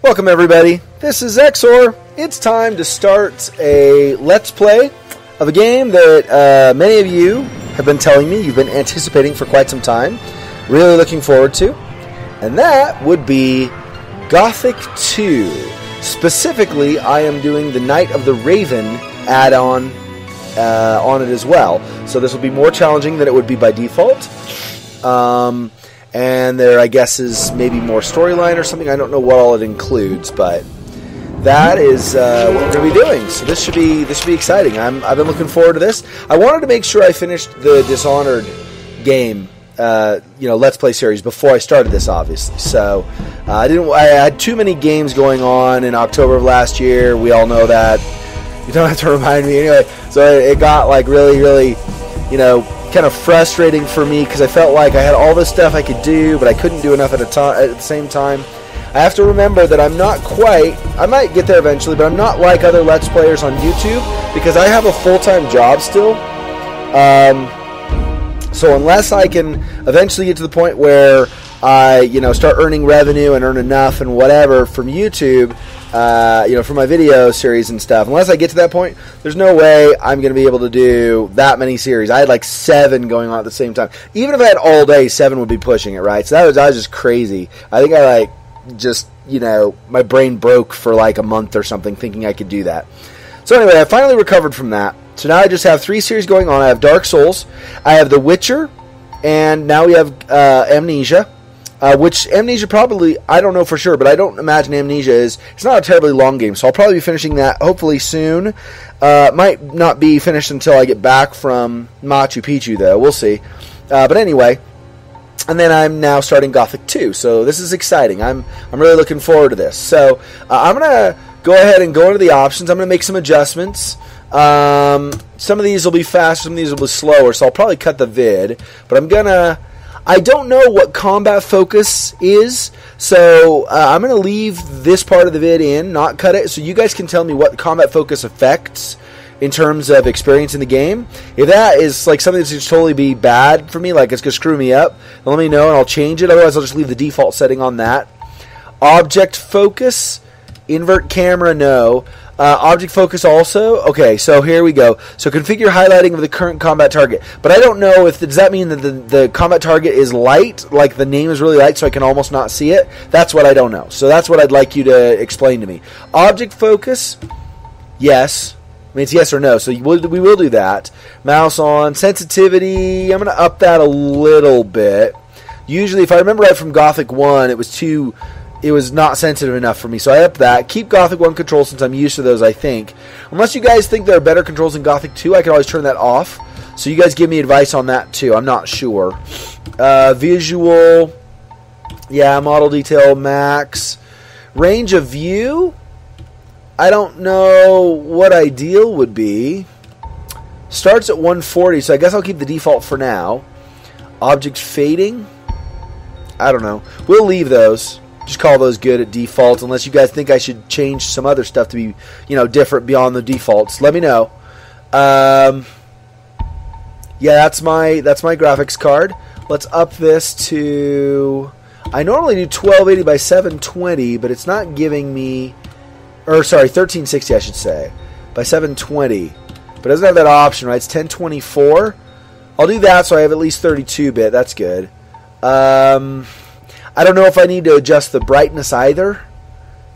Welcome everybody, this is Xexor. It's time to start a Let's Play of a game that many of you have been telling me you've been anticipating for quite some time, really looking forward to, and that would be Gothic II. Specifically, I am doing the Night of the Raven add-on on it as well, so this will be more challenging than it would be by default. And there, I guess, is maybe more storyline or something. I don't know what all it includes, but that is what we're going to be doing. So this should be exciting. I've been looking forward to this. I wanted to make sure I finished the Dishonored game, Let's Play series before I started this, obviously. So I had too many games going on in October of last year. We all know that. You don't have to remind me anyway. So it got like really, kind of frustrating for me because I felt like I had all this stuff I could do, but I couldn't do enough at the same time. I have to remember that I'm not quite, I might get there eventually, but I'm not like other Let's Players on YouTube because I have a full-time job still. So unless I can eventually get to the point where I, start earning revenue and earn enough and whatever from YouTube, for my video series and stuff. Unless I get to that point, there's no way I'm going to be able to do that many series. I had like 7 going on at the same time. Even if I had all day, 7 would be pushing it, right? So I was just crazy. I think I my brain broke for like a month or something thinking I could do that. So anyway, I finally recovered from that. So now I just have 3 series going on. I have Dark Souls, I have The Witcher, and now we have Amnesia. Which Amnesia probably, I don't know for sure, but I don't imagine Amnesia it's not a terribly long game, so I'll probably be finishing that hopefully soon. Might not be finished until I get back from Machu Picchu, though. We'll see. But anyway, and then I'm now starting Gothic II, so this is exciting. I'm really looking forward to this. So I'm going to go ahead and go into the options. I'm going to make some adjustments. Some of these will be faster, some of these will be slower, so I'll probably cut the vid, but I don't know what combat focus is, so I'm going to leave this part of the vid in, not cut it, so you guys can tell me what combat focus affects in terms of experience in the game. If that is like something that's going to totally be bad for me, like it's going to screw me up, then let me know and I'll change it. Otherwise, I'll just leave the default setting on that. Object focus, invert camera, no. Object focus also. Okay, so here we go. So configure highlighting of the current combat target. But I don't know if does that mean that the combat target is light, like the name is really light, so I can almost not see it. That's what I don't know. So that's what I'd like you to explain to me. Object focus, yes. I mean, it's yes or no. So we will do that. Mouse on sensitivity. I'm going to up that a little bit. Usually, if I remember right from Gothic I, it was not sensitive enough for me, so I upped that. Keep Gothic 1 controls since I'm used to those, I think. Unless you guys think there are better controls in Gothic 2, I can always turn that off. So you guys give me advice on that too. I'm not sure. Visual. Yeah, model detail max. Range of view. I don't know what ideal would be. Starts at 140, so I guess I'll keep the default for now. Object fading. I don't know. We'll leave those. Just call those good at default, unless you guys think I should change some other stuff to be, different beyond the defaults. Let me know. Yeah, that's my graphics card. Let's up this to. I normally do 1280 by 720, but it's not giving me. 1360, I should say, by 720. But it doesn't have that option, right? It's 1024. I'll do that, so I have at least 32-bit. That's good. I don't know if I need to adjust the brightness either.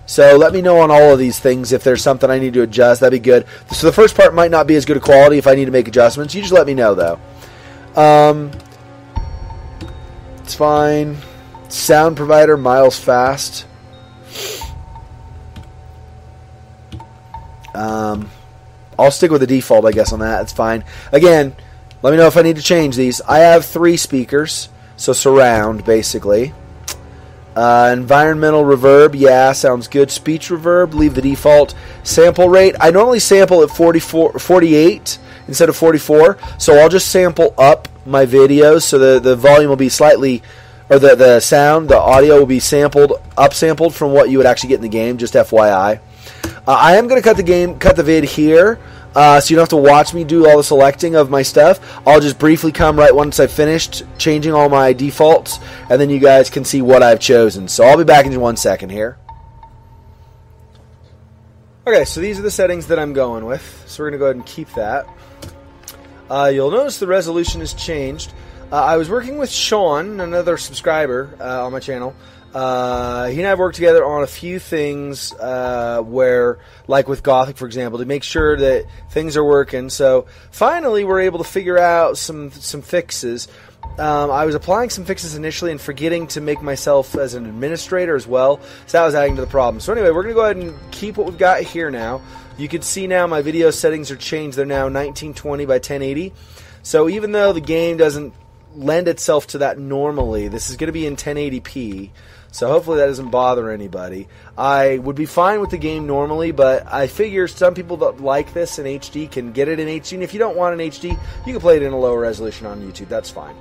So let me know on all of these things if there's something I need to adjust. That'd be good. So the first part might not be as good a quality if I need to make adjustments. You just let me know, though. It's fine. Sound provider, miles fast. I'll stick with the default, I guess, on that. It's fine. Again, let me know if I need to change these. I have 3 speakers, so surround, basically. Environmental reverb, yeah, sounds good. Speech reverb, leave the default. Sample rate, I normally sample at 48 instead of 44, so I'll just sample up my videos, so the volume will be slightly, or the sound, the audio will be upsampled from what you would actually get in the game, just FYI. I am going to cut the vid here, so you don't have to watch me do all the selecting of my stuff. I'll just briefly come right once I've finished changing all my defaults, and then you guys can see what I've chosen. So I'll be back in 1 second here. Okay, so these are the settings that I'm going with. So we're going to go ahead and keep that. You'll notice the resolution has changed. I was working with Sean, another subscriber on my channel. He and I have worked together on a few things where, like with Gothic, for example, to make sure that things are working. So finally, we're able to figure out some fixes. I was applying some fixes initially and forgetting to make myself as an administrator as well, so that was adding to the problem. So anyway, we're going to go ahead and keep what we've got here now. You can see now my video settings are changed. They're now 1920 by 1080. So even though the game doesn't lend itself to that normally, this is going to be in 1080p. So hopefully that doesn't bother anybody. I would be fine with the game normally, but I figure some people that like this in HD can get it in HD. And if you don't want an HD, you can play it in a lower resolution on YouTube. That's fine.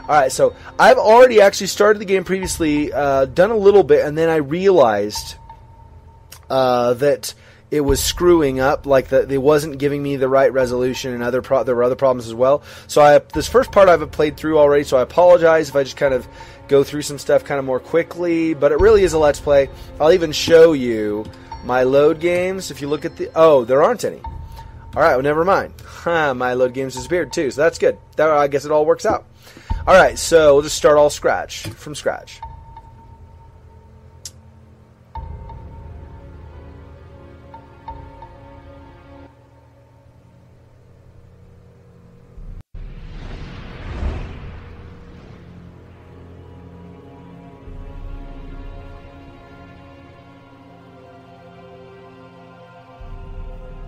Alright, so I've already actually started the game previously, done a little bit, and then I realized that it was screwing up, like it wasn't giving me the right resolution, and there were other problems as well. So this first part I've played through already, so I apologize if I just kind of go through some stuff kind of more quickly, but it really is a Let's Play. I'll even show you my load games. If you look at oh, there aren't any. Alright, well, never mind. My load games disappeared too, so that's good. I guess it all works out. Alright, so we'll just start from scratch.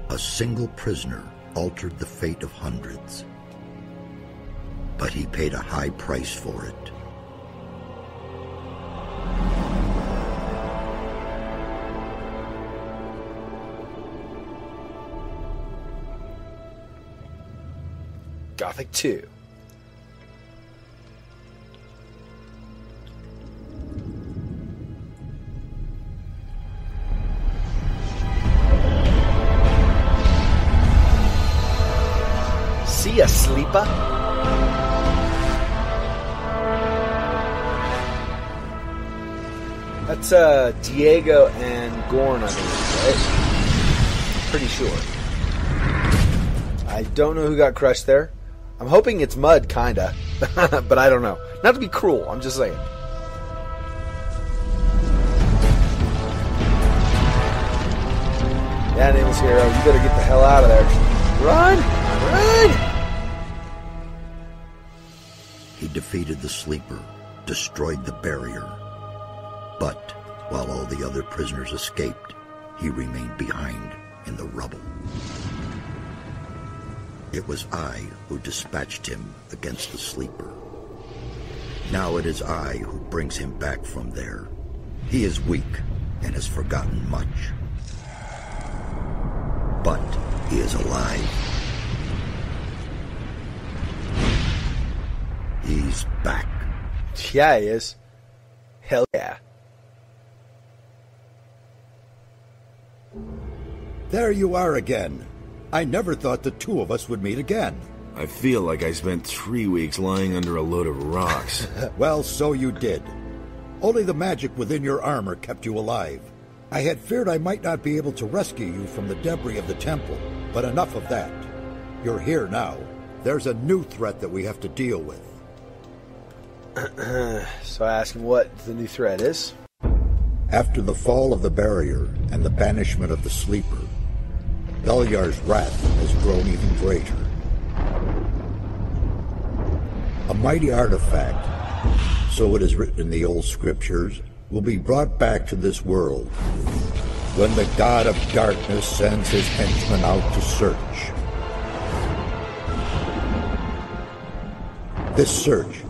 A single prisoner altered the fate of hundreds, but he paid a high price for it. Gothic II. See ya, sleeper. That's Diego and Gorn, I believe, right? Pretty sure. I don't know who got crushed there. I'm hoping it's mud, kinda. But I don't know. Not to be cruel, I'm just saying. Yeah, Nameless Hero, you better get the hell out of there. Run! Run! He defeated the sleeper, destroyed the barrier. But while all the other prisoners escaped, he remained behind in the rubble. It was I who dispatched him against the sleeper. Now it is I who brings him back from there. He is weak and has forgotten much. But he is alive. He's back. Yeah, he is. Hell yeah. There you are again. I never thought the two of us would meet again. I feel like I spent 3 weeks lying under a load of rocks. Well, so you did. Only the magic within your armor kept you alive. I had feared I might not be able to rescue you from the debris of the temple, but enough of that. You're here now. There's a new threat that we have to deal with. So I ask him what the new threat is. After the fall of the barrier and the banishment of the sleeper, Beliar's wrath has grown even greater. A mighty artifact, so it is written in the old scriptures, will be brought back to this world when the god of darkness sends his henchmen out to search. This search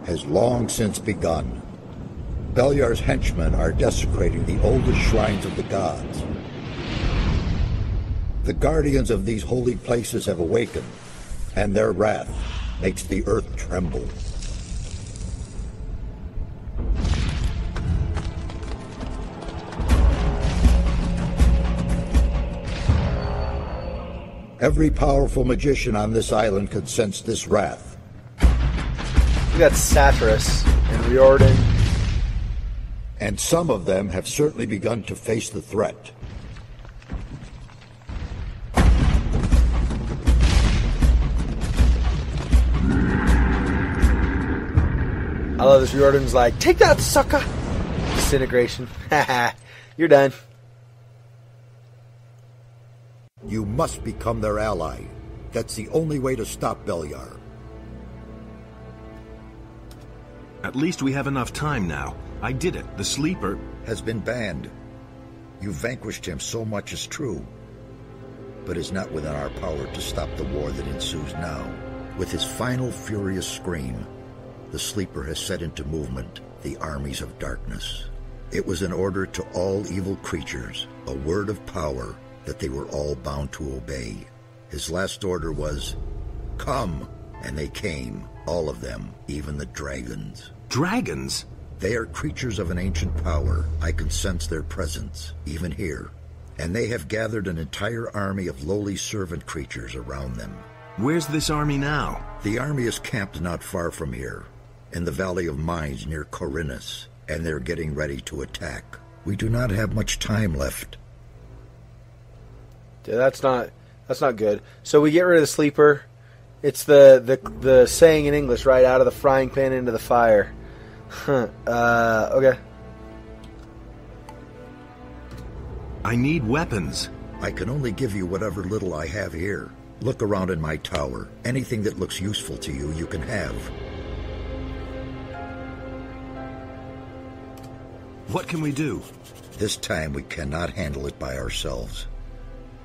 has long since begun. Beliar's henchmen are desecrating the oldest shrines of the gods. The guardians of these holy places have awakened, and their wrath makes the earth tremble. Every powerful magician on this island could sense this wrath. We got Satyris and Riordan. And some of them have certainly begun to face the threat. love this. Riordan's like, take that, sucker! Disintegration. Haha. You're done. You must become their ally. That's the only way to stop Beliar. At least we have enough time now. I did it. The sleeper has been banned. You vanquished him, so much is true. But it's not within our power to stop the war that ensues now. With his final furious scream, the sleeper has set into movement the armies of darkness. It was an order to all evil creatures, a word of power that they were all bound to obey. His last order was, come, and they came, all of them, even the dragons. Dragons? They are creatures of an ancient power. I can sense their presence, even here. And they have gathered an entire army of lowly servant creatures around them. Where's this army now? The army is camped not far from here, in the Valley of Mines near Khorinis, and they're getting ready to attack. We do not have much time left. Yeah, that's not good. So we get rid of the sleeper. It's the saying in English, right? Out of the frying pan into the fire. Okay. I need weapons. I can only give you whatever little I have here. Look around in my tower. Anything that looks useful to you, you can have. What can we do? This time we cannot handle it by ourselves.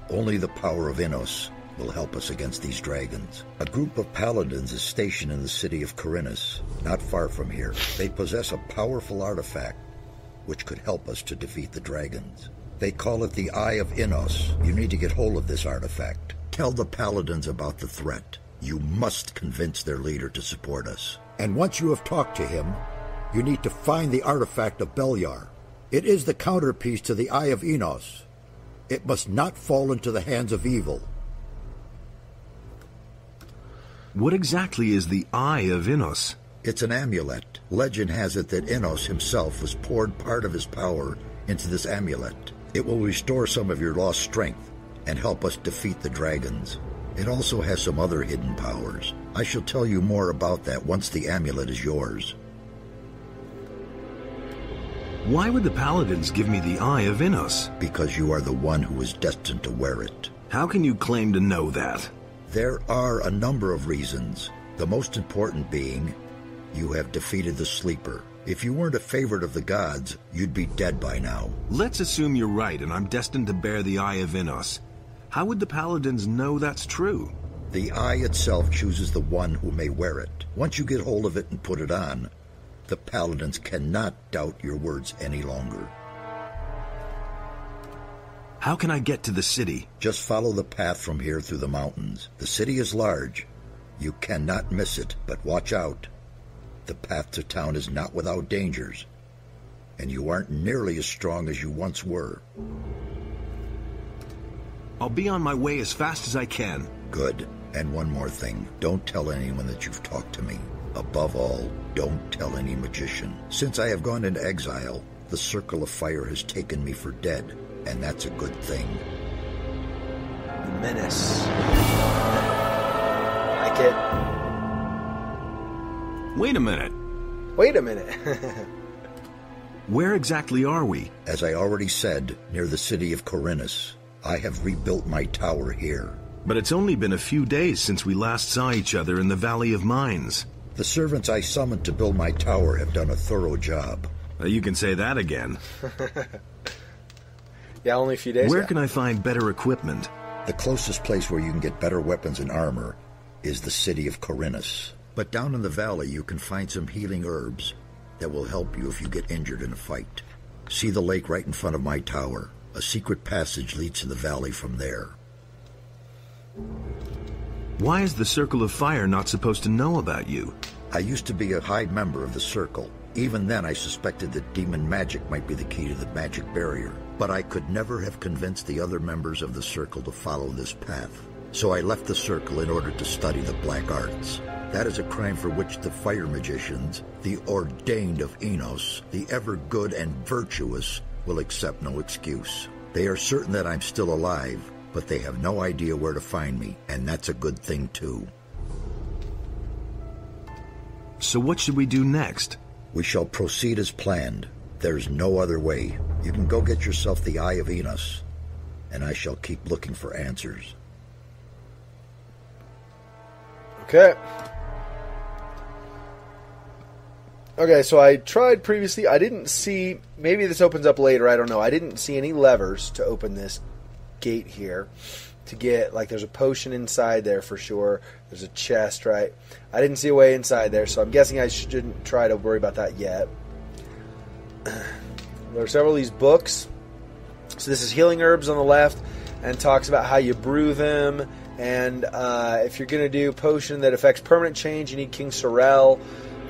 Only the power of Innos will help us against these dragons. A group of paladins is stationed in the city of Khorinis, not far from here. They possess a powerful artifact which could help us to defeat the dragons. They call it the Eye of Innos. You need to get hold of this artifact. Tell the paladins about the threat. You must convince their leader to support us. And once you have talked to him, you need to find the artifact of Beliar. It is the counterpiece to the Eye of Innos. It must not fall into the hands of evil. What exactly is the Eye of Innos? It's an amulet. Legend has it that Innos himself was poured part of his power into this amulet. It will restore some of your lost strength and help us defeat the dragons. It also has some other hidden powers. I shall tell you more about that once the amulet is yours. Why would the paladins give me the Eye of Innos? Because you are the one who is destined to wear it. How can you claim to know that? There are a number of reasons. The most important being, you have defeated the sleeper. If you weren't a favorite of the gods, you'd be dead by now. Let's assume you're right and I'm destined to bear the Eye of Innos. How would the paladins know that's true? The eye itself chooses the one who may wear it. Once you get hold of it and put it on, the paladins cannot doubt your words any longer. How can I get to the city? Just follow the path from here through the mountains. The city is large. You cannot miss it, but watch out. The path to town is not without dangers, and you aren't nearly as strong as you once were. I'll be on my way as fast as I can. Good. And one more thing. Don't tell anyone that you've talked to me. Above all, don't tell any magician. Since I have gone into exile, the Circle of Fire has taken me for dead, and that's a good thing. The menace. Like it. Wait a minute. Wait a minute. Where exactly are we? As I already said, near the city of Khorinis. I have rebuilt my tower here. But it's only been a few days since we last saw each other in the Valley of Mines. The servants I summoned to build my tower have done a thorough job. You can say that again. Yeah, only a few days Where ago. can I find better equipment? The closest place where you can get better weapons and armor is the city of Khorinis. But down in the valley you can find some healing herbs that will help you if you get injured in a fight. See the lake right in front of my tower. A secret passage leads to the valley from there. Why is the Circle of Fire not supposed to know about you? I used to be a high member of the Circle. Even then I suspected that demon magic might be the key to the magic barrier. But I could never have convinced the other members of the Circle to follow this path. So I left the Circle in order to study the black arts. That is a crime for which the fire magicians, the ordained of Innos, the ever good and virtuous, will accept no excuse. They are certain that I'm still alive, but they have no idea where to find me, and that's a good thing too. So what should we do next? We shall proceed as planned. There's no other way. You can go get yourself the Eye of Innos, and I shall keep looking for answers. Okay. Okay, so I tried previously. I didn't see... Maybe this opens up later. I don't know. I didn't see any levers to open this gate here. To get... Like, there's a potion inside there for sure. There's a chest, right? I didn't see a way inside there, so I'm guessing I shouldn't try to worry about that yet. There are several of these books. So this is Healing Herbs on the left, and talks about how you brew them. And if you're going to do potion that affects permanent change, you need King Sorrel.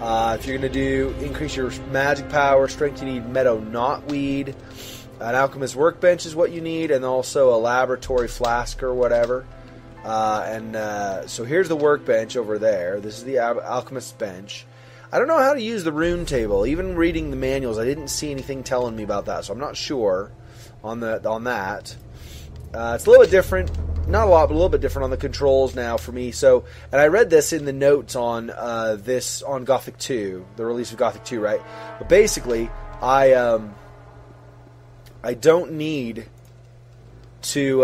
If you're going to do increase your magic power, strength, you need Meadow Knotweed. An alchemist workbench is what you need, and also a laboratory flask or whatever. So here's the workbench over there. This is the alchemist's bench. I don't know how to use the rune table. Even reading the manuals, I didn't see anything telling me about that, so I'm not sure on that. It's a little bit different. Not a lot, but a little bit different on the controls now for me. So, and I read this in the notes on on Gothic II, the release of Gothic II, right? But basically, I don't need to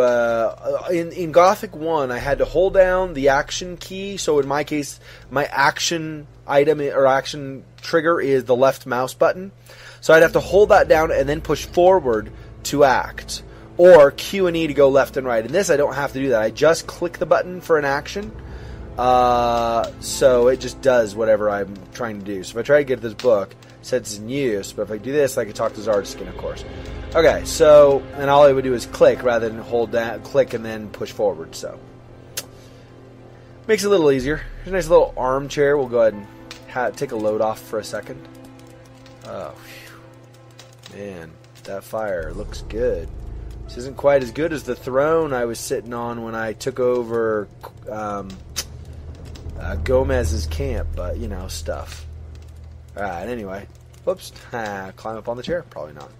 in Gothic 1 I had to hold down the action key. So in my case, my action item or action trigger is the left mouse button. So I'd have to hold that down and then push forward to act, or Q and E to go left and right. In this I don't have to do that. I just click the button for an action. So it just does whatever I'm trying to do. So if I try to get this book, it says it's in use, but if I do this, I can talk to Xardas again, of course. Okay, so, and all I would do is click rather than hold down, click and then push forward, so. Makes it a little easier. Here's a nice little armchair. We'll go ahead and take a load off for a second. Oh, whew. Man, that fire looks good. This isn't quite as good as the throne I was sitting on when I took over Gomez's camp, but, you know, stuff. Alright, anyway. Whoops. Climb up on the chair? Probably not.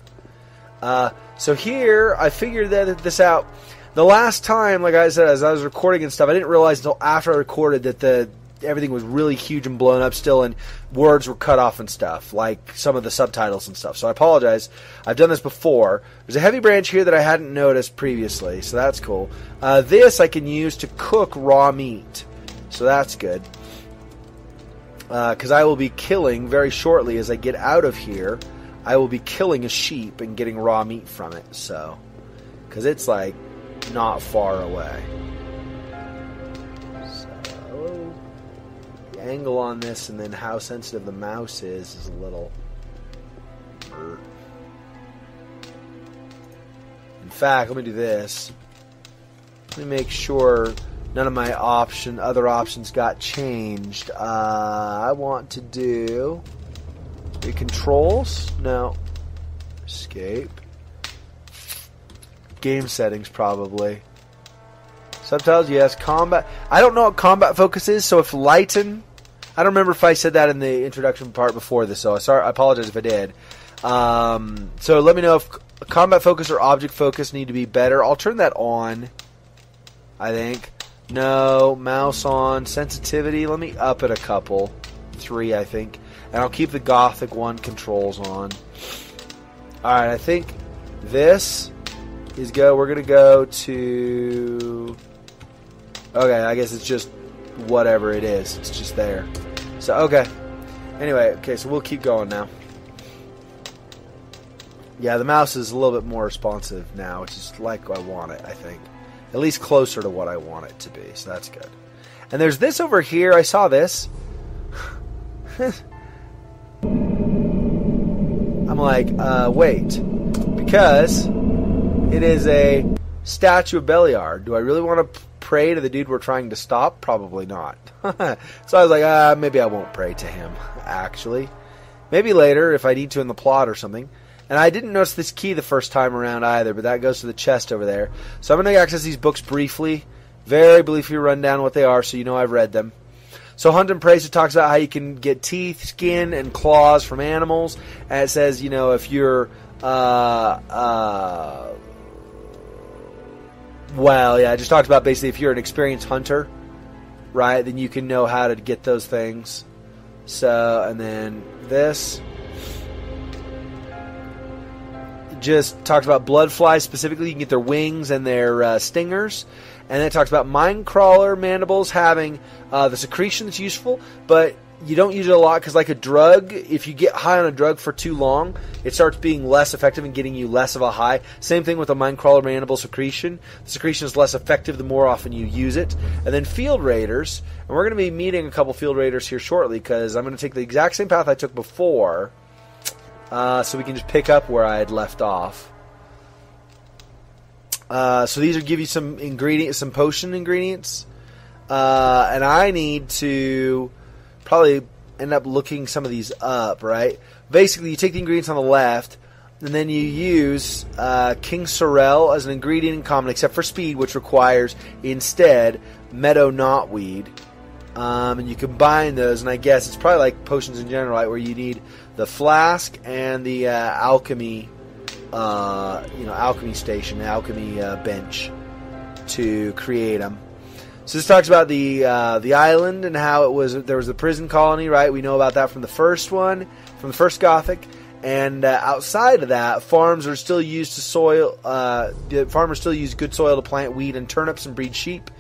So here, I figured this out. The last time, like I said, as I was recording and stuff, I didn't realize until after I recorded that everything was really huge and blown up still, and words were cut off and stuff, like some of the subtitles and stuff. So I apologize. I've done this before. There's a heavy branch here that I hadn't noticed previously, so that's cool. This I can use to cook raw meat, so that's good. Because I will be killing very shortly as I get out of here. I will be killing a sheep and getting raw meat from it, so. Because it's, like, not far away. So, the angle on this and then how sensitive the mouse is a little. In fact, let me do this. Let me make sure none of my other options got changed. I want to do the controls. No. Escape. Game settings, probably. Subtitles, yes. Combat. I don't know what combat focus is, so if lighten. I don't remember if I said that in the introduction part before this, so I apologize if I did. So let me know if combat focus or object focus need to be better. I'll turn that on, I think. No, mouse on. Sensitivity, let me up it a couple. 3, I think. And I'll keep the Gothic 1 controls on. Alright, I think this is go. We're going to go to... Okay, I guess it's just whatever it is. It's just there. So, okay. Anyway, okay, so we'll keep going now. Yeah, the mouse is a little bit more responsive now, which is like I want it, I think. At least closer to what I want it to be, so that's good. And there's this over here. I saw this. I'm like, wait. Because it is a statue of Beliar. Do I really want to pray to the dude we're trying to stop? Probably not. So I was like, maybe I won't pray to him, actually. Maybe later, if I need to in the plot or something. And I didn't notice this key the first time around either, but that goes to the chest over there. So I'm going to access these books briefly. Very briefly run down what they are so you know I've read them. So Hunt and Praise, it talks about how you can get teeth, skin, and claws from animals. And it says, you know, if you're... well, yeah, it just talks about basically if you're an experienced hunter, right, then you can know how to get those things. So, and then this just talks about blood flies specifically. You can get their wings and their stingers. And then it talks about mine crawler mandibles having the secretion that's useful, but you don't use it a lot because, like a drug, if you get high on a drug for too long, it starts being less effective and getting you less of a high. Same thing with the mine crawler mandible secretion. The secretion is less effective the more often you use it. And then field raiders, and we're going to be meeting a couple field raiders here shortly because I'm going to take the exact same path I took before, so we can just pick up where I had left off. So these will give you some ingredients, some potion ingredients, and I need to probably end up looking some of these up, right? Basically, you take the ingredients on the left, and then you use King Sorrel as an ingredient in common, except for speed, which requires instead meadow knotweed. And you combine those, and I guess it's probably like potions in general, right? Where you need the flask and the alchemy. Alchemy station, alchemy bench to create them. So this talks about the island and how it was. There was a prison colony, right? We know about that from the first one, from the first Gothic. And outside of that, farms are still used to soil. The farmers still use good soil to plant wheat and turnips and breed sheep.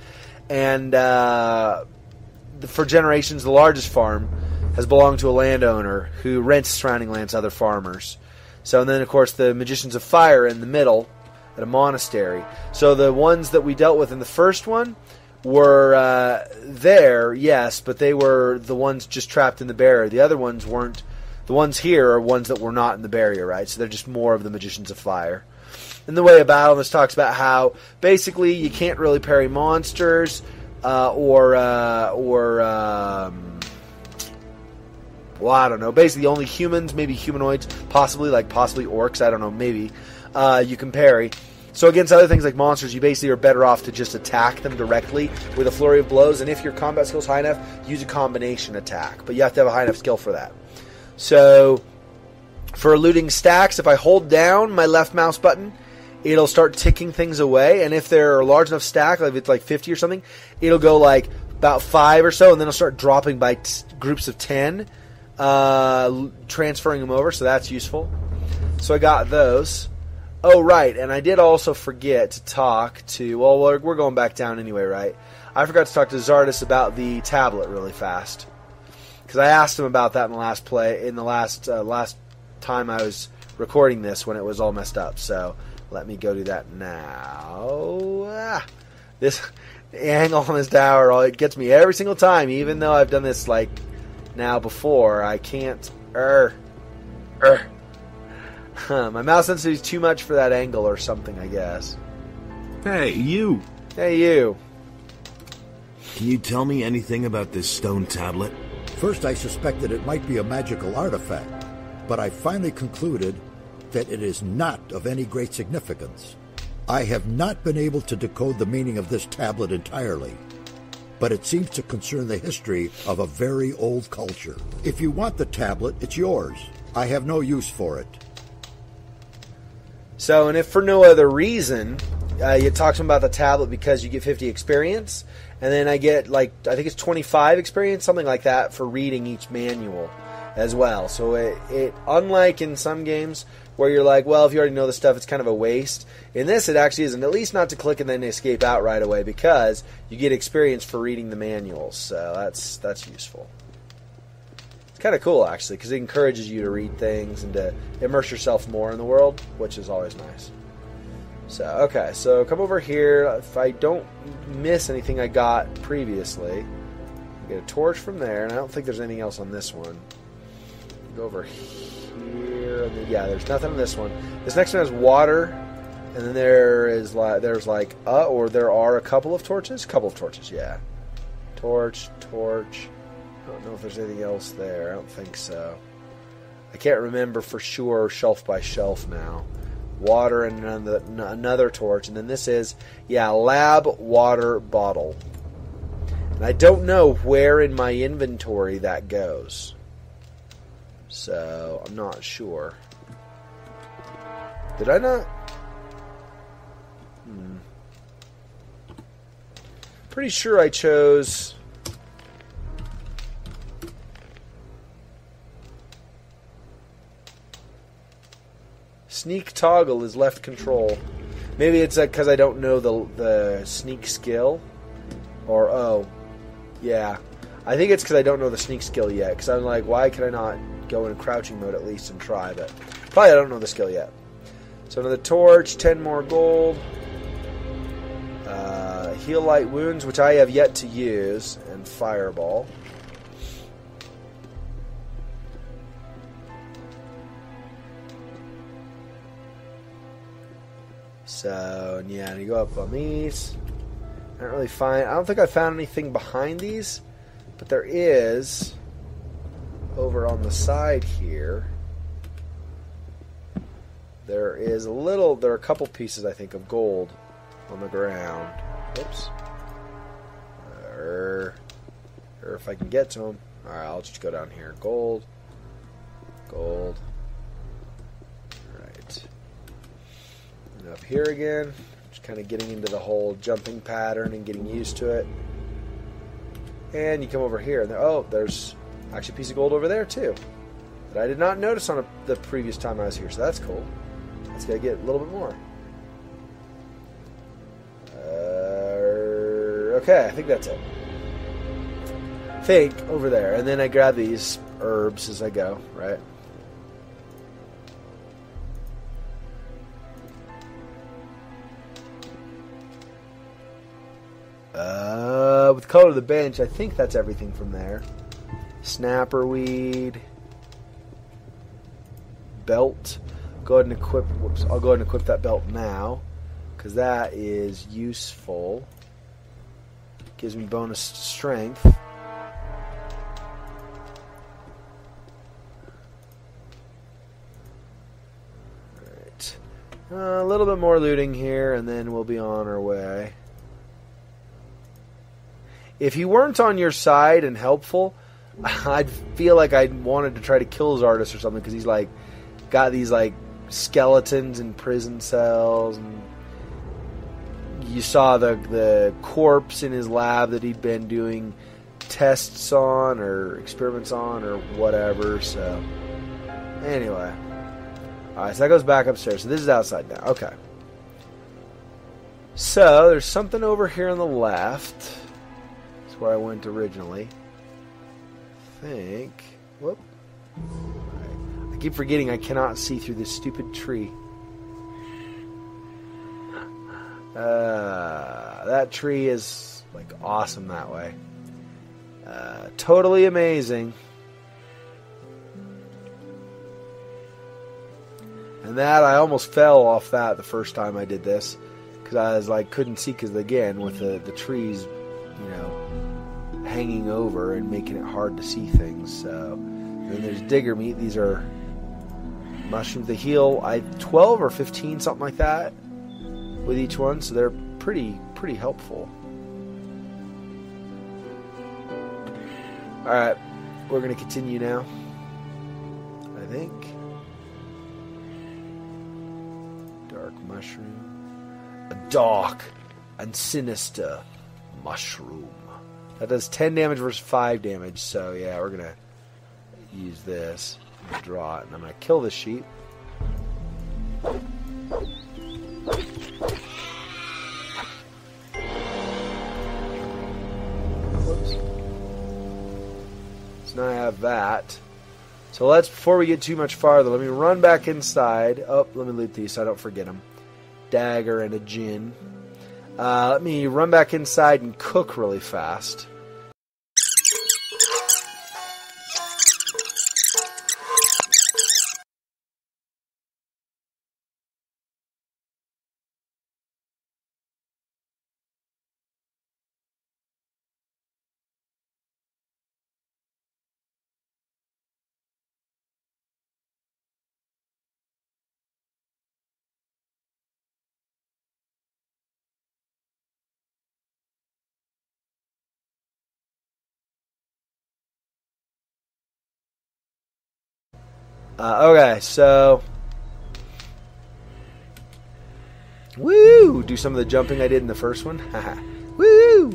And for generations, the largest farm has belonged to a landowner who rents surrounding lands to other farmers. So, and then, of course, the Magicians of Fire in the middle at a monastery. So the ones that we dealt with in the first one were there, yes, but they were the ones just trapped in the barrier. The other ones weren't. The ones here are ones that were not in the barrier, right? So they're just more of the Magicians of Fire. In the Way of Battle, this talks about how basically you can't really parry monsters well, I don't know. Basically, only humans, maybe humanoids, possibly orcs, I don't know, maybe, you can parry. So against other things like monsters, you basically are better off to just attack them directly with a flurry of blows, and if your combat skill's high enough, use a combination attack. But you have to have a high enough skill for that. So, for looting stacks, if I hold down my left mouse button, it'll start ticking things away, and if they're a large enough stack, like if it's like 50 or something, it'll go like about 5 or so, and then it'll start dropping by groups of 10, transferring them over, so that's useful. So I got those. Oh, right, and I did also forget to talk to, well, we're going back down anyway, right? I forgot to talk to Xardas about the tablet really fast, because I asked him about that in the last time I was recording this when it was all messed up, so let me go do that now. This angle on this tower, it gets me every single time, even though I've done this like now before. I can't. My mouse sensitivity is too much for that angle or something, I guess. Hey, you. Hey, you. Can you tell me anything about this stone tablet? First, I suspected it might be a magical artifact, but I finally concluded that it is not of any great significance. I have not been able to decode the meaning of this tablet entirely, but it seems to concern the history of a very old culture. If you want the tablet, it's yours. I have no use for it. So, and if for no other reason, you talk to him about the tablet because you get 50 experience, and then I get, I think it's 25 experience, something like that, for reading each manual as well. So it unlike in some games where you're like, well, if you already know the stuff, it's kind of a waste. In this, it actually isn't, at least not to click and then escape out right away, because you get experience for reading the manuals. So that's useful. It's kind of cool, actually, because it encourages you to read things and to immerse yourself more in the world, which is always nice. So, okay, so come over here. If I don't miss anything I got previously, get a torch from there, and I don't think there's anything else on this one. Go over here, and then, yeah, there's nothing on this one. This next one has water, and then there are a couple of torches? Yeah. Torch. I don't know if there's anything else there. I don't think so. I can't remember for sure shelf by shelf now. Water and another torch. And then this is, lab water bottle. And I don't know where in my inventory that goes. So, I'm not sure. Did I not? Pretty sure I chose... sneak toggle is left control. Maybe it's because I don't know the sneak skill. Or, oh, yeah. I think it's because I don't know the sneak skill yet. Because I'm like, why can I not go in crouching mode at least and try? But probably I don't know the skill yet. So another torch, 10 more gold. Heal light wounds, which I have yet to use. And fireball. So, yeah, and you go up on these. I don't think I found anything behind these, but there is over on the side here. There are a couple pieces, I think, of gold on the ground. Oops. Or if I can get to them. Alright, I'll just go down here. Gold. Gold. Alright. And up here again. Just kind of getting into the whole jumping pattern and getting used to it. And you come over here. And there's actually a piece of gold over there, too. That I did not notice on the previous time I was here. So that's cool. Let's go get a little bit more. Okay, I think that's it. Over there. And then I grab these herbs as I go, right? With color of the bench, I think that's everything from there. Snapperweed. Belt. Go ahead and equip. Whoops! I'll go ahead and equip that belt now, because that is useful. Gives me bonus strength. Alright. A little bit more looting here, and then we'll be on our way. If he weren't on your side and helpful, I'd feel like I wanted to try to kill Xardas or something, because he's like got these like skeletons in prison cells, and you saw the corpse in his lab that he'd been doing tests on or experiments on or whatever. So anyway, alright, so that goes back upstairs. So this is outside now. Okay, so there's something over here on the left. That's where I went originally, I think. Whoop. I keep forgetting I cannot see through this stupid tree. That tree is like awesome that way. Totally amazing. And that I almost fell off that the first time I did this, because I was like couldn't see, because again with the trees, you know, hanging over and making it hard to see things. So then there's digger meat. These are mushrooms. They heal 12 or 15, something like that, with each one, so they're pretty helpful. Alright, we're going to continue now, I think. Dark mushroom. A dark and sinister mushroom. That does 10 damage versus 5 damage, so yeah, we're going to use this. I'm going to draw it, and I'm going to kill this sheep. Now I have that. So before we get too much farther, let me run back inside. Oh, let me loot these so I don't forget them. Dagger and a gin. Let me run back inside and cook really fast. Okay, so woo! Do some of the jumping I did in the first one. Woo!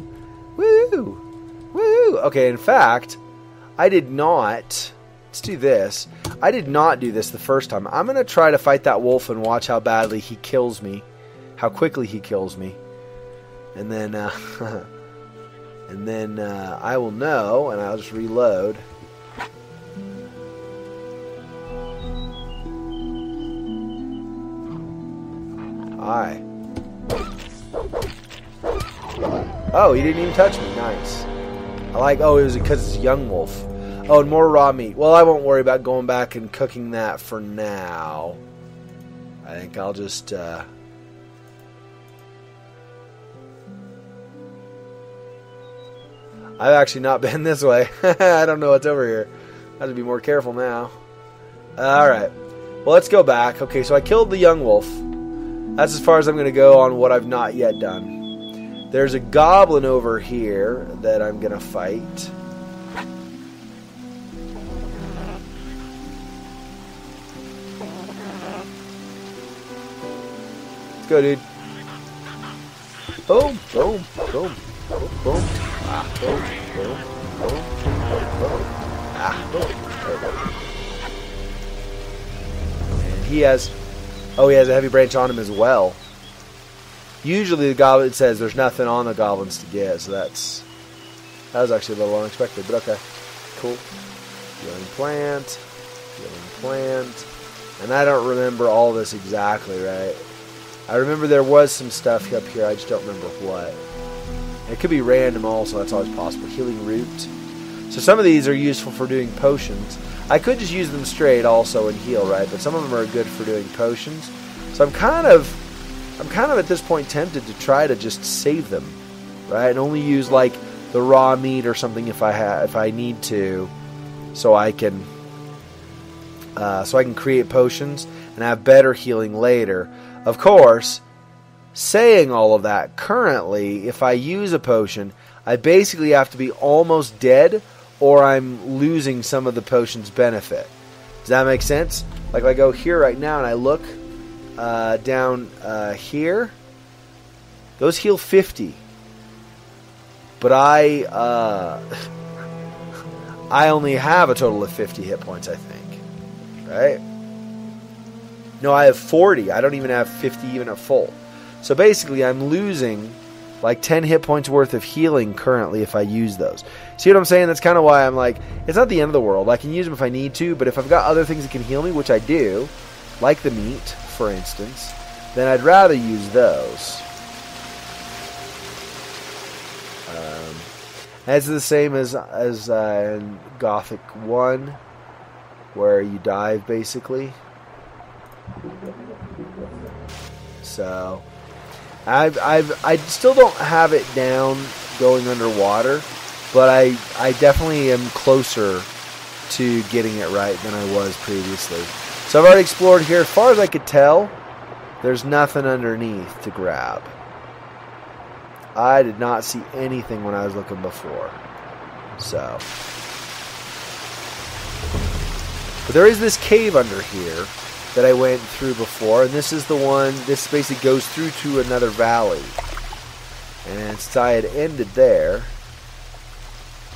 Woo! Woo! Okay, in fact, I did not. Let's do this. I did not do this the first time. I'm going to try to fight that wolf and watch how badly he kills me. How quickly he kills me. And then, I will know, and I'll just reload. Hi. Oh, he didn't even touch me. Nice. I like, oh, it was because it's a young wolf. Oh, and more raw meat. Well, I won't worry about going back and cooking that for now. I think I'll just, I've actually not been this way. I don't know what's over here. I have to be more careful now. Alright. Well, let's go back. Okay, so I killed the young wolf. That's as far as I'm going to go on what I've not yet done. There's a goblin over here that I'm going to fight. Let's go, dude. Boom, boom, boom, boom, boom. Ah, boom, boom, boom, boom. Ah, boom. There we go. And he has... Oh, he has a heavy branch on him as well. Usually the goblin says there's nothing on the goblins to get, so that was actually a little unexpected, but okay. Cool. Healing plant. And I don't remember all this exactly, right? I remember there was some stuff up here, I just don't remember what. It could be random also, that's always possible. Healing root. So some of these are useful for doing potions. I could just use them straight also and heal, right? But some of them are good for doing potions. So I'm kind of at this point tempted to try to just save them, right? And only use like the raw meat or something if I need to, so I can create potions and have better healing later. Of course, saying all of that, currently, if I use a potion, I basically have to be almost dead, or I'm losing some of the potion's benefit. Does that make sense? Like, if I go here right now and I look down here, those heal 50. But I only have a total of 50 hit points, I think. Right? No, I have 40. I don't even have 50 even at full. So basically, I'm losing like 10 hit points worth of healing currently if I use those. See what I'm saying? That's kind of why I'm like, it's not the end of the world. I can use them if I need to, but if I've got other things that can heal me, which I do, like the meat, for instance, then I'd rather use those. It's the same as in Gothic I, where you dive basically. So I still don't have it down going underwater, but I definitely am closer to getting it right than I was previously. So I've already explored here. As far as I could tell, there's nothing underneath to grab. I did not see anything when I was looking before. So. But there is this cave under here that I went through before, and this is the one, this basically goes through to another valley. And since I had ended there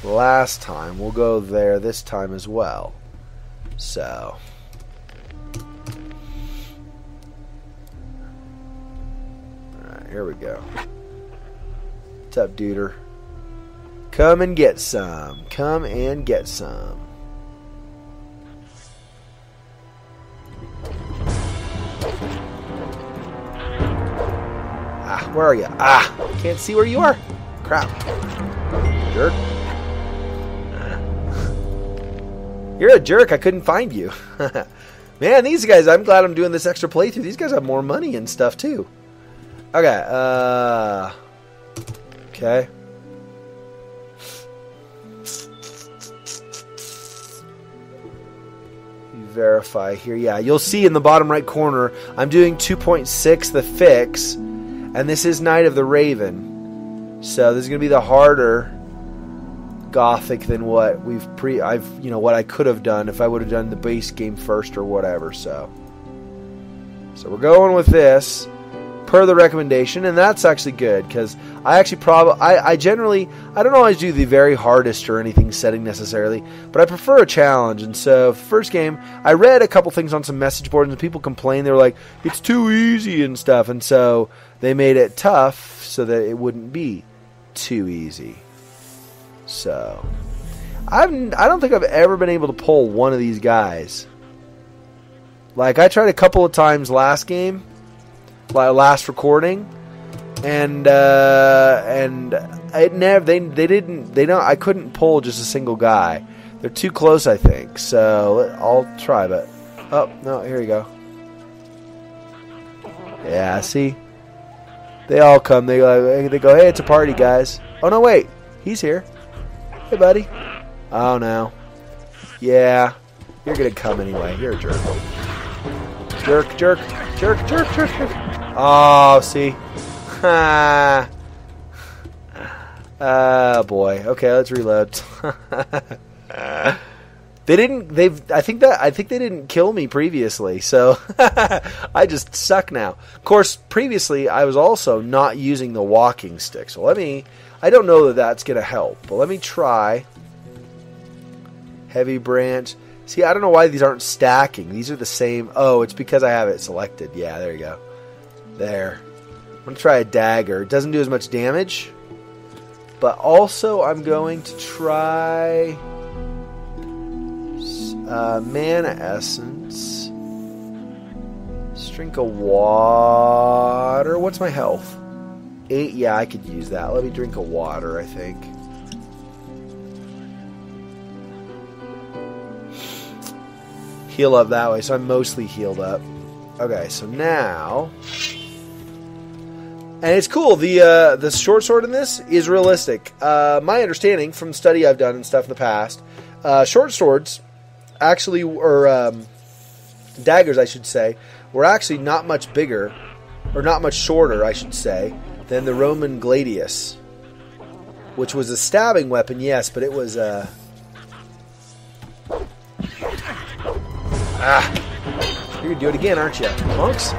last time, we'll go there this time as well. So. Alright, here we go. What's up, duder? Come and get some. Come and get some. Ah, where are you? Ah, can't see where you are. Crap. Jerk. You're a jerk. I couldn't find you. Man, these guys, I'm glad I'm doing this extra playthrough. These guys have more money and stuff, too. Okay, okay. Verify here. Yeah, you'll see in the bottom right corner, I'm doing 2.6, the fix, and this is Night of the Raven. So this is going to be the harder Gothic than what what I could have done if I would have done the base game first or whatever. So we're going with this. per the recommendation, and that's actually good because I actually I generally I don't always do the very hardest or anything setting necessarily, but I prefer a challenge. And so first game, I read a couple things on some message boards and people complained. They were like, it's too easy and stuff, and so they made it tough so that it wouldn't be too easy. So I don't think I've ever been able to pull one of these guys. Like, I tried a couple of times last game, last recording, and it never. I couldn't pull just a single guy. They're too close, I think. So I'll try, but oh no, here you go. Yeah, see, they all come. They go, hey, it's a party, guys. Oh no, wait, he's here. Hey, buddy. Oh no. Yeah, you're gonna come anyway. You're a jerk. Jerk, jerk, jerk, jerk, jerk, jerk. Oh, see? Oh, boy. Okay, let's reload. I think they didn't kill me previously, so I just suck now. Of course, previously, I was also not using the walking stick, so I don't know that that's going to help, but let me try. Heavy branch. See, I don't know why these aren't stacking. These are the same. Oh, it's because I have it selected. Yeah, there you go. There. I'm going to try a dagger. It doesn't do as much damage. But also, I'm going to try mana essence. Drink of water. What's my health? 8. Yeah, I could use that. Let me drink a water, I think. Heal up that way, so I'm mostly healed up. Okay, so now, and it's cool. The short sword in this is realistic. My understanding from study I've done and stuff in the past, short swords actually, or daggers, I should say, were actually not much bigger, or not much shorter, I should say, than the Roman gladius, which was a stabbing weapon, yes, but it was you're gonna do it again, aren't you, monks?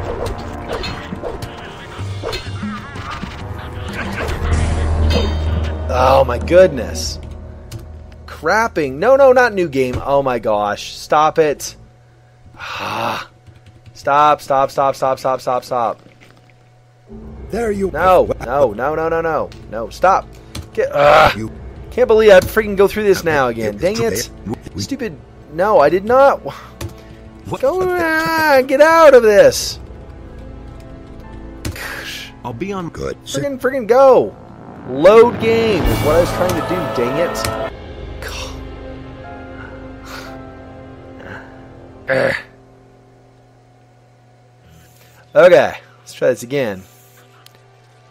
Oh my goodness. Crapping. No, not new game. Oh my gosh. Stop it. Stop. There you No, stop. Can't believe I freaking go through this now again. Dang it. Stupid. No, I did not. Get out of this. I'll be on Good. Friggin' go. Load game is what I was trying to do, dang it. Okay, let's try this again.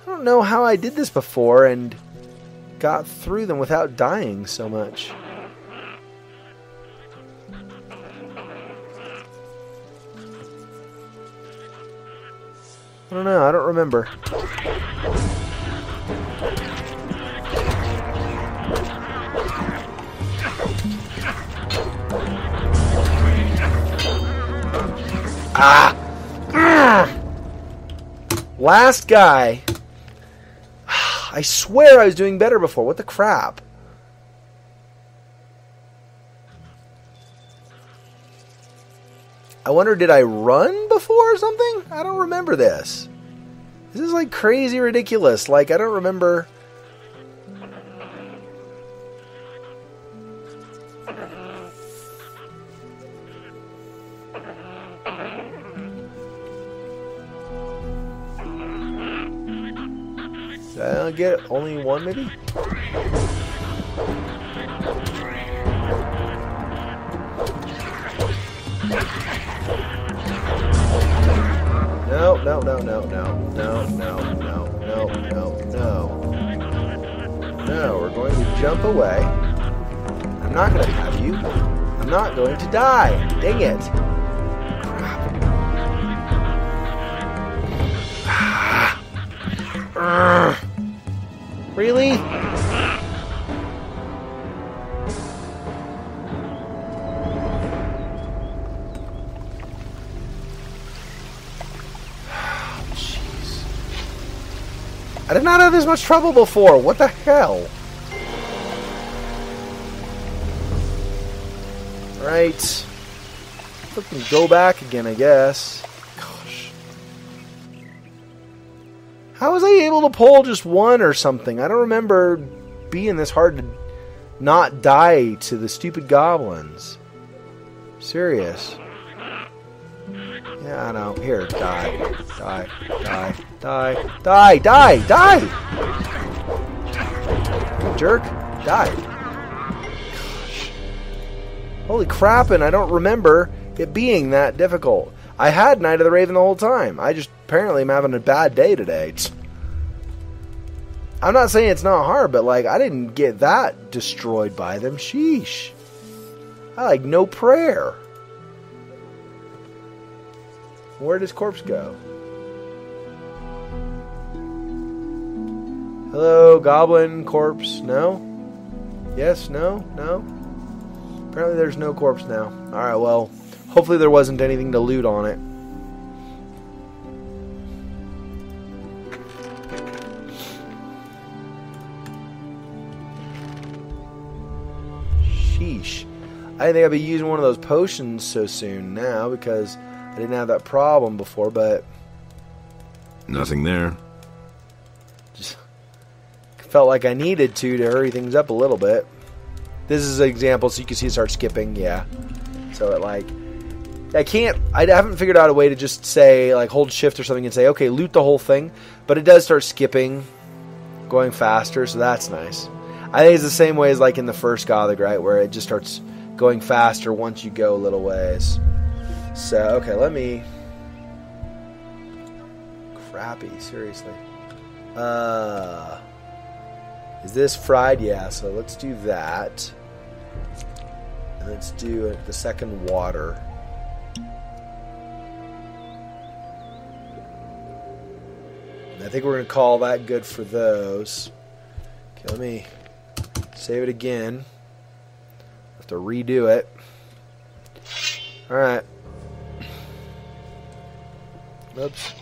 I don't know how I did this before and got through them without dying so much. I don't know, I don't remember. Last guy. I swear I was doing better before. What the crap? I wonder, did I run before or something? I don't remember this. This is like crazy ridiculous. Like, I don't remember. Did I get only one, maybe? No. No, we're going to jump away. I'm not going to have you. I'm not going to die. Dang it. Crap. Really? I did not have this much trouble before. What the hell? Right. Fucking go back again, I guess. Gosh. How was I able to pull just one or something? I don't remember being this hard to not die to the stupid goblins. Serious. Yeah, I know. Here, die. Die. Die. Die. Die. Die. Die! You jerk. Die. Gosh. Holy crap, and I don't remember it being that difficult. I had Night of the Raven the whole time. I just apparently am having a bad day today. I'm not saying it's not hard, but like I didn't get that destroyed by them. Sheesh. I like no prayer. Where does corpse go? Hello, goblin corpse. No? Yes, no, no? Apparently there's no corpse now. Alright, well, hopefully there wasn't anything to loot on it. Sheesh. I didn't think I'd be using one of those potions so soon now because I didn't have that problem before, but... Nothing there. Just felt like I needed to hurry things up a little bit. This is an example so you can see it start skipping, yeah. So it like... I haven't figured out a way to just say, like, hold shift or something and say, okay, loot the whole thing. But it does start skipping, going faster, so that's nice. I think it's the same way as, like, in the first Gothic, right? Where it just starts going faster once you go a little ways. So, okay, let me... Crappy, seriously. Is this fried? Yeah, so let's do that. And let's do the second water. And I think we're going to call that good for those. Okay, let me save it again. Have to redo it. Alright. Oops.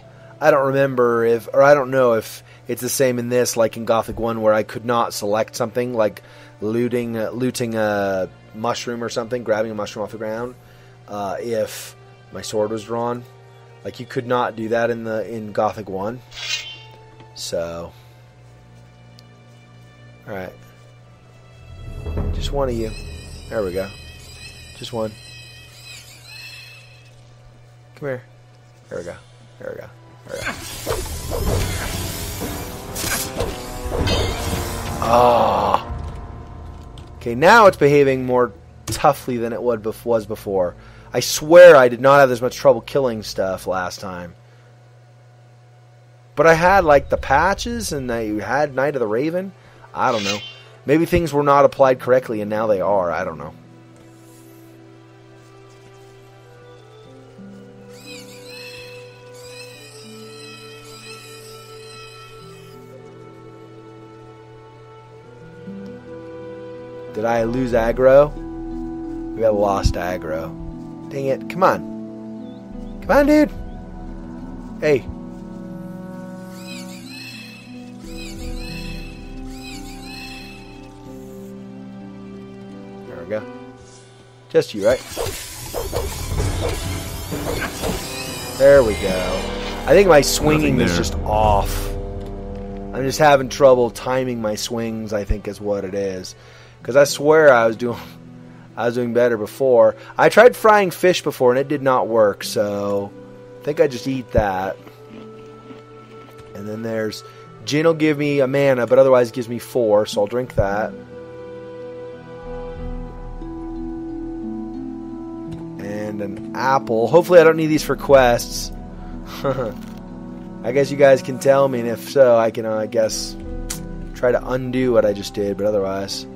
I don't remember if, or I don't know if it's the same in this, like in Gothic 1, where I could not select something, like looting a mushroom or something, grabbing a mushroom off the ground, if my sword was drawn. Like, you could not do that in Gothic 1. So. Alright. Just one of you. There we go. Just one. Come here. There we go. There we go. There we go. Ah. Okay, now it's behaving more toughly than it was before. I swear I did not have this much trouble killing stuff last time. But I had, like, the patches, and I had Night of the Raven. I don't know. Maybe things were not applied correctly, and now they are. I don't know. Did I lose aggro? We got lost aggro. Dang it. Come on. Come on, dude. Hey. There we go. Just you, right? There we go. I think my swinging is just off. I'm just having trouble timing my swings, I think is what it is. Because I swear I was doing better before. I tried frying fish before and it did not work, so I think I just eat that. And then there's gin will give me a mana, but otherwise gives me 4, so I'll drink that. And an apple. Hopefully I don't need these for quests. I guess you guys can tell me, and if so, I can, I guess, try to undo what I just did, but otherwise.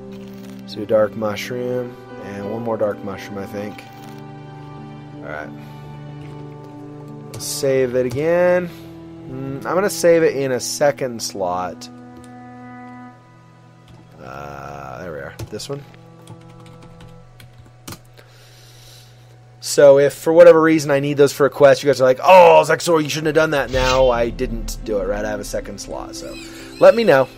So a dark mushroom, and one more dark mushroom, I think. Alright. Let's save it again. I'm going to save it in a second slot. There we are. This one. So if for whatever reason I need those for a quest, you guys are like, oh, Xexor, you shouldn't have done that. Now I didn't do it, right? I have a second slot, so let me know.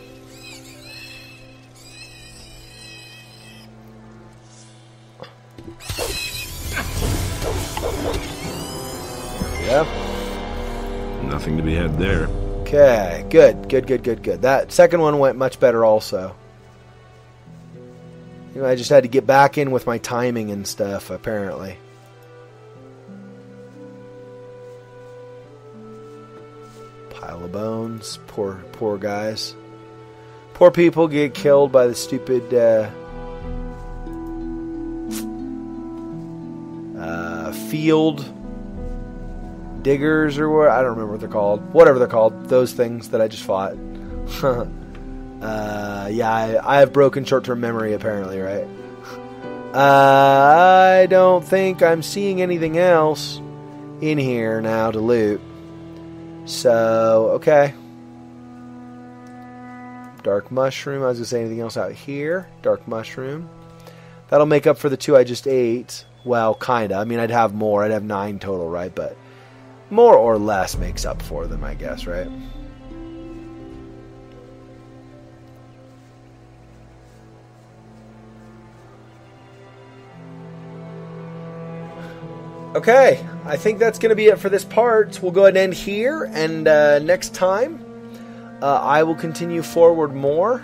Yeah. Nothing to be had there. Okay, good. That second one went much better also. You know, I just had to get back in with my timing and stuff, apparently. Pile of bones. Poor guys. Poor people get killed by the stupid field diggers or what, I don't remember what they're called. Whatever they're called. Those things that I just fought. Yeah, I have broken short-term memory apparently, right? I don't think I'm seeing anything else in here now to loot. So, okay. Dark mushroom. I was going to say anything else out here. Dark mushroom. That'll make up for the 2 I just ate. Well, kinda. I mean, I'd have more. I'd have 9 total, right? But more or less makes up for them, I guess, right? Okay, I think that's going to be it for this part. We'll go ahead and end here, and next time I will continue forward more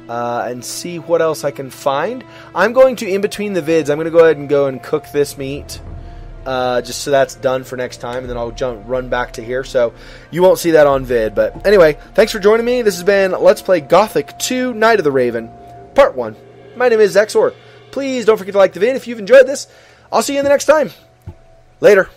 and see what else I can find. I'm going to, in between the vids, I'm going to go ahead and go and cook this meat just so that's done for next time, and then I'll run back to here, so you won't see that on vid. But anyway, thanks for joining me. This has been Let's Play Gothic II, Night of the Raven, Part 1. My name is Xexor. Please don't forget to like the vid if you've enjoyed this. I'll see you in the next time. Later.